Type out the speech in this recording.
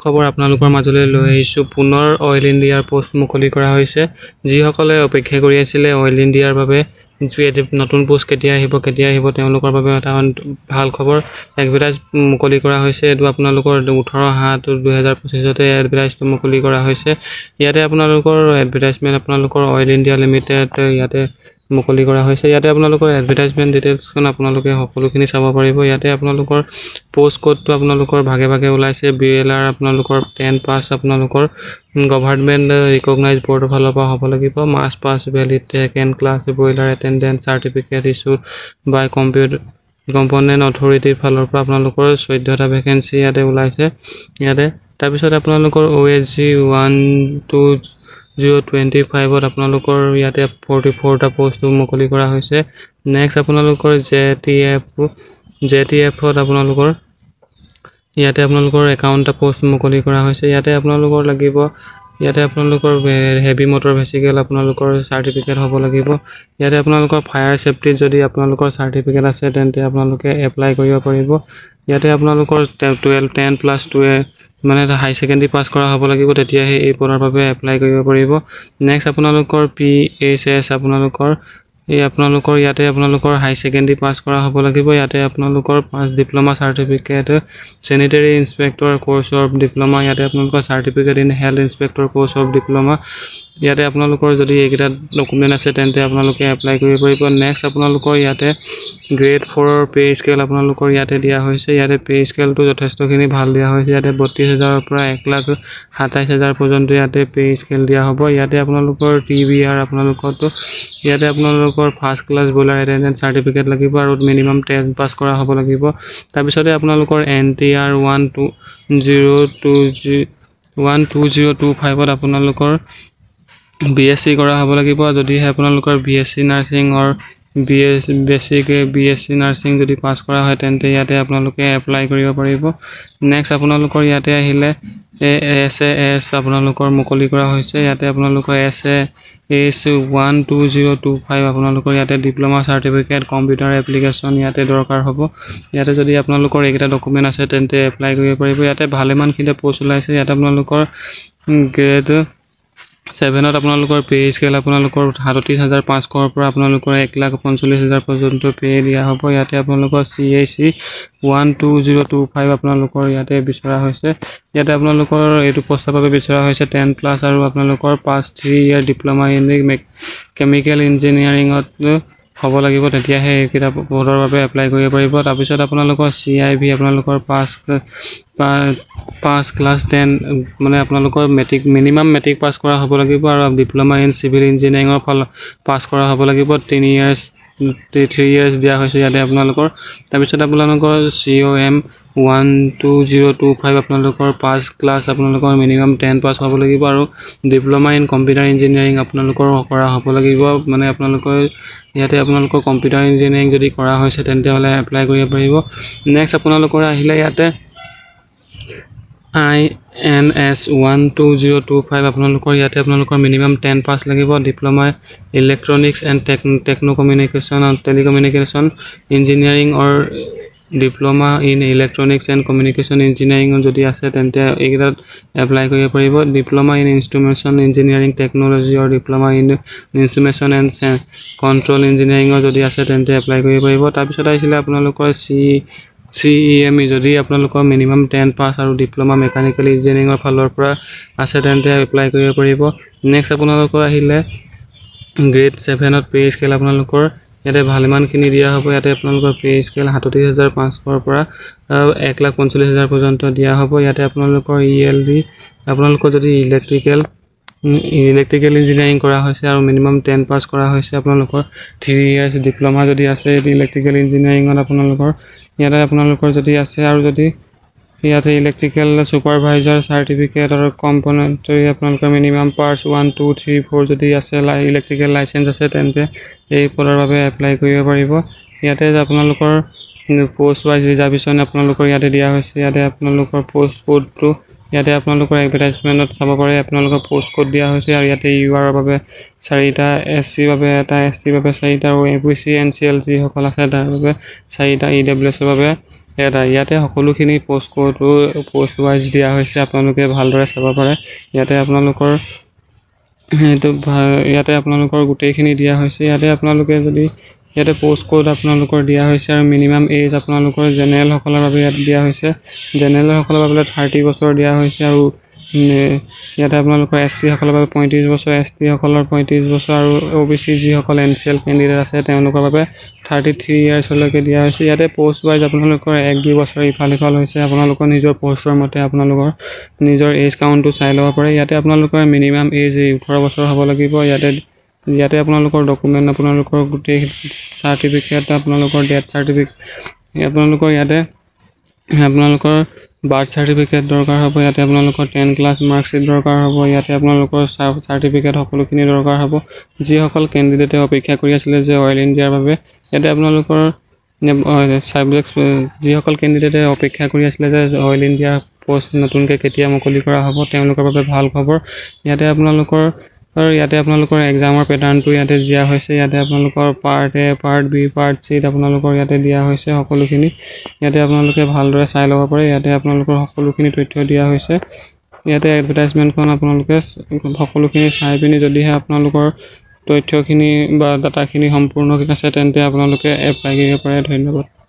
খবৰ আপোনালোকৰ মাজলৈ লৈ আহিছোঁ। পুনৰ অইল ইণ্ডিয়াৰ পোষ্ট মুকলি কৰা হৈছে। যিসকলে অপেক্ষা কৰি আছিলে অইল ইণ্ডিয়াৰ বাবে নতুন পোষ্ট কেতিয়া আহিব তেওঁলোকৰ বাবে এটা ভাল খবৰ। এডভাৰটাইজ মুকলি কৰা হৈছে। এইটো আপোনালোকৰ 18/7/2025 এডভাৰটাইজটো মুকলি কৰা হৈছে। ইয়াতে আপোনালোকৰ এডভাৰটাইজমেণ্ট আপোনালোকৰ অইল ইণ্ডিয়া লিমিটেড ইয়াতে মুকলি কৰা হৈছে। ইয়াতে আপোনালোকৰ এডভাৰটাইজমেণ্ট ডিটেইলছখন আপোনালোকে সকলোখিনি চাব পাৰিব। ইয়াতে আপোনালোকৰ পোষ্ট কোডটো আপোনালোকৰ ভাগে ভাগে ওলাইছে। BLR আপোনালোকৰ 10 পাছ আপোনালোকৰ গভৰ্ণমেণ্ট ৰিকগনাইজ বৰ্ডৰ ফালৰ পৰা হ'ব লাগিব। মাছ pass valid second class boiler attendance certificate issued by competent অথৰিটিৰ ফালৰ পৰা আপোনালোকৰ 14টা ভেকেঞ্চি ইয়াতে ওলাইছে। ইয়াতে তাৰপিছত আপোনালোকৰ OSG 12025ত আপোনালোকৰ ইয়াতে 44টা পোষ্ট মুকলি কৰা হৈছে। নেক্সট আপোনালোকৰ JTFত আপোনালোকৰ ইয়াতে আপোনালোকৰ 51টা পোষ্ট মুকলি কৰা হৈছে। ইয়াতে আপোনালোকৰ লাগিব ইয়াতে আপোনালোকৰ হেভি মটৰ ভেহিকল আপোনালোকৰ চাৰ্টিফিকেট হ'ব লাগিব। ইয়াতে আপোনালোকৰ ফায়াৰ সেফটি যদি আপোনালোকৰ চাৰ্টিফিকেট আছে তেন্তে আপোনালোকে এপ্লাই কৰিব পাৰিব। ইয়াতে আপোনালোকৰ 10+2 মানে হাই সেকেন্ডাৰী পাছ কৰা হ'ব লাগিব, তেতিয়াহে এই পদৰ বাবে এপ্লাই কৰিব পাৰিব। নেক্সট আপোনালোকৰ PHS আপোনালোকৰ ইয়াতে আপোনালোকৰ হাই সেকেন্ডাৰী পাছ কৰা হ'ব লাগিব। ইয়াতে আপোনালোকৰ 5 diploma certificate sanitary inspector course of diploma, ইয়াতে আপোনালোকৰ certificate in health inspector course of diploma. ইয়াতে আপোনালোকৰ যদি এইকেইটা ডকুমেণ্ট আছে তেন্তে আপোনালোকে এপ্লাই কৰিব পাৰিব। নেক্সট আপোনালোকৰ ইয়াতে গ্ৰেড 4ৰ পে স্কেল আপোনালোকৰ ইয়াতে দিয়া হৈছে। ইয়াতে পে স্কেলটো যথেষ্টখিনি ভাল দিয়া হৈছে। ইয়াতে 32,000ৰ পৰা 1,27,000 পৰ্যন্ত ইয়াতে পে স্কেল দিয়া হ'ব। ইয়াতে আপোনালোকৰ TBR আপোনালোকৰটো ইয়াতে আপোনালোকৰ first class boiler attendance certificate লাগিব আৰু মিনিমাম 10 পাছ কৰা হ'ব লাগিব। তাৰপিছতে আপোনালোকৰ NTR 12025ত আপোনালোকৰ BSc কৰা হ'ব লাগিব। যদিহে আপোনালোকৰ BSc নাৰ্ছিং অৰ BSc নাৰ্ছিং যদি পাছ কৰা হয় তেন্তে ইয়াতে আপোনালোকে এপ্লাই কৰিব পাৰিব। নেক্সট আপোনালোকৰ ইয়াতে আহিলে SAS আপোনালোকৰ মুকলি কৰা হৈছে। ইয়াতে আপোনালোকৰ SAS 12025 আপোনালোকৰ ইয়াতে ডিপ্লোমা চাৰ্টিফিকেট কম্পিউটাৰ এপ্লিকেশ্যন ইয়াতে দৰকাৰ হ'ব। ইয়াতে যদি আপোনালোকৰ এইকেইটা ডকুমেণ্ট আছে তেন্তে এপ্লাই কৰিব পাৰিব। ইয়াতে ভালেমানখিনি পোষ্ট ওলাইছে। ইয়াতে আপোনালোকৰ গ্ৰেড 7ত আপোনালোকৰ পে স্কেল আপোনালোকৰ 37,500ৰ পৰা আপোনালোকৰ 1,45,000 পৰ্যন্ত পে দিয়া হ'ব। ইয়াতে আপোনালোকৰ CAC 12025 আপোনালোকৰ ইয়াতে বিচৰা হৈছে। ইয়াতে আপোনালোকৰ এইটো পোষ্টৰ বাবে বিচৰা হৈছে 10+ আৰু আপোনালোকৰ 3 ইয়াৰ ডিপ্লোমা ইন কেমিকেল ইঞ্জিনিয়াৰিঙত হ'ব লাগিব, তেতিয়াহে এইকেইটা পদৰ বাবে এপ্লাই কৰিব পাৰিব। তাৰপিছত আপোনালোকৰ CIV আপোনালোকৰ 5+10 মানে আপোনালোকৰ মিনিমাম মেট্ৰিক পাছ কৰা হ'ব লাগিব আৰু ডিপ্লোমা ইন চিভিল ইঞ্জিনিয়াৰিঙৰ পাছ কৰা হ'ব লাগিব। 3 ইয়াৰ্ছ দিয়া হৈছে ইয়াতে আপোনালোকৰ। তাৰপিছত আপোনালোকৰ COM 12025 আপোনালোকৰ 5+ আপোনালোকৰ মিনিমাম 10 পাছ হ'ব লাগিব আৰু ডিপ্লোমা ইন কম্পিউটাৰ ইঞ্জিনিয়াৰিং আপোনালোকৰ কৰা হ'ব লাগিব। মানে আপোনালোকৰ ইয়াতে আপোনালোকৰ কম্পিউটাৰ ইঞ্জিনিয়াৰিং যদি কৰা হৈছে তেন্তে হ'লে এপ্লাই কৰিব পাৰিব। নেক্সট আপোনালোকৰ আহিলে ইয়াতে INS 12025 আপোনালোকৰ ইয়াতে আপোনালোকৰ মিনিমাম 10 পাছ লাগিব। Diploma electronics and telecommunication engineering or diploma in electronics and communication engineering যদি আছে তেন্তে এইকেইটাত এপ্লাই কৰিব পাৰিব। Diploma in instrumentation engineering technology or diploma in instrumentation and control ইঞ্জিনিয়াৰিঙৰ যদি আছে তেন্তে এপ্লাই কৰিব পাৰিব। তাৰপিছত আহিছিলে আপোনালোকৰ CEME যদি আপোনালোকৰ মিনিমাম 10 পাছ আৰু ডিপ্লোমা মেকানিকেল ইঞ্জিনিয়াৰিঙৰ ফালৰ পৰা আছে তেন্তে এপ্লাই কৰিব পাৰিব। নেক্সট আপোনালোকৰ আহিলে গ্ৰেড 7ত পে স্কেল আপোনালোকৰ ইয়াতে ভালেমানখিনি দিয়া হ'ব। ইয়াতে আপোনালোকৰ পে স্কেল 37,500ৰ পৰা 1,45,000 পৰ্যন্ত দিয়া হ'ব। ইয়াতে আপোনালোকৰ ELD আপোনালোকৰ যদি ইলেক্ট্ৰিকেল ইঞ্জিনিয়াৰিং কৰা হৈছে আৰু মিনিমাম 10 পাছ কৰা হৈছে আপোনালোকৰ 3 ইয়াৰ্ছ ডিপ্লোমা যদি আছে ইলেক্ট্ৰিকেল ইঞ্জিনিয়াৰিঙত ইয়াতে আপোনালোকৰ যদি আছে আৰু যদি ইয়াতে ইলেক্ট্ৰিকেল ছুপাৰভাইজাৰ চাৰ্টিফিকেট আৰু কম্পনেণ্টৰী আপোনালোকৰ মিনিমাম পাৰ্টছ 1, 2, 3, 4 যদি আছে ইলেক্ট্ৰিকেল লাইচেঞ্চ আছে তেন্তে এই পদৰ বাবে এপ্লাই কৰিব পাৰিব। ইয়াতে আপোনালোকৰ পোষ্ট ৱাইজ ৰিজাৰ্ভেশ্যন আপোনালোকৰ ইয়াতে দিয়া হৈছে। ইয়াতে আপোনালোকৰ পোষ্ট কোডটো ইয়াতে আপোনালোকৰ এডভাৰটাইজমেণ্টত চাব পাৰে। আপোনালোকৰ পোষ্ট কোড দিয়া হৈছে আৰু ইয়াতে UR ৰ বাবে 4টা, SC বাবে 1টা, ST বাবে 4টা আৰু ABC NCL যিসকল আছে তাৰ বাবে 4টা, EWS ৰ বাবে এটা ইয়াতে সকলোখিনি পোষ্ট কোডটো পোষ্ট ৱাইজ দিয়া হৈছে আপোনালোকে ভালদৰে চাব পাৰে ইয়াতে আপোনালোকৰ ইয়াতে আপোনালোকৰ গোটেইখিনি দিয়া হৈছে ইয়াতে আপোনালোকে যদি ইয়াতে পোষ্ট কোড আপোনালোকৰ দিয়া হৈছে আৰু মিনিমাম এজ আপোনালোকৰ জেনেৰেল সকলৰ বাবে ইয়াত দিয়া হৈছে জেনেৰেল সকলৰ বাবে 30 বছৰ দিয়া হৈছে আৰু ইয়াতে আপোনালোকৰ এসসি সকলৰ বাবে 35 বছৰ এসটি সকলৰ 35 বছৰ আৰু ওবিসি যি সকল এনসিএল ক্যান্ডিডেট আছে তেওঁলোকৰ বাবে 33 ইয়াৰ্ছ লৈকে দিয়া হৈছে ইয়াতে পোষ্ট ৱাইজ আপোনালোকৰ 1-2 বছৰ ইফাল হৈছে আপোনালোকৰ নিজৰ পোষ্টৰ মতে আপোনালোকৰ নিজৰ এজ কাউন্টটো চাই ল'ব পাৰে ইয়াতে আপোনালোকৰ মিনিমাম এজ 18 বছৰ হ'ব লাগিব ইয়াতে আপোনালোকৰ ডকুমেন্ট আপোনালোকৰ গোটেই সাৰ্টিফিকেট আপোনালোকৰ ডেথ সাৰ্টিফিকেট আপোনালোকৰ ইয়াতে আপোনালোকৰ বাৰ্থ সাৰ্টিফিকেট দৰকাৰ হ'ব ইয়াতে আপোনালোকৰ 10 ক্লাছ মাৰ্কশিট দৰকাৰ হ'ব ইয়াতে আপোনালোকৰ সাৰ্টিফিকেট সকলোখিনি দৰকাৰ হ'ব যি সকল ক্যান্ডিডেটে অপেক্ষা কৰি আছিল যে অইল ইণ্ডিয়াৰ বাবে ইয়াতে আপোনালোকৰ সাবজেক্ট যি সকল ক্যান্ডিডেটে অপেক্ষা কৰি আছিল যে অইল ইণ্ডিয়া পোষ্ট নতুনকৈ কেতিয়া মুকলি কৰা হ'ব তেওঁলোকৰ বাবে ভাল খবৰ ইয়াতে আপোনালোকৰ এক্সামৰ প্যাটাৰ্নটো ইয়াতে দিয়া হৈছে ইয়াতে আপোনালোকৰ পাৰ্ট এ পাৰ্ট বি পাৰ্ট সি আপোনালোকৰ ইয়াতে দিয়া হৈছে সকলোখিনি ইয়াতে আপোনালোকে ভালদৰে চাই ল'ব পাৰে ইয়াতে আপোনালোকৰ সকলোখিনি তথ্য দিয়া হৈছে ইয়াতে এডভাৰটাইজমেন্টখন আপোনালোকে সকলোখিনি চাই পিনি যদিহে আপোনালোকৰ তথ্যখিনি বা ডাটাখিনি সম্পূৰ্ণ আছে তেন্তে আপোনালোকে এপ্লাই কৰিব পাৰে ধন্যবাদ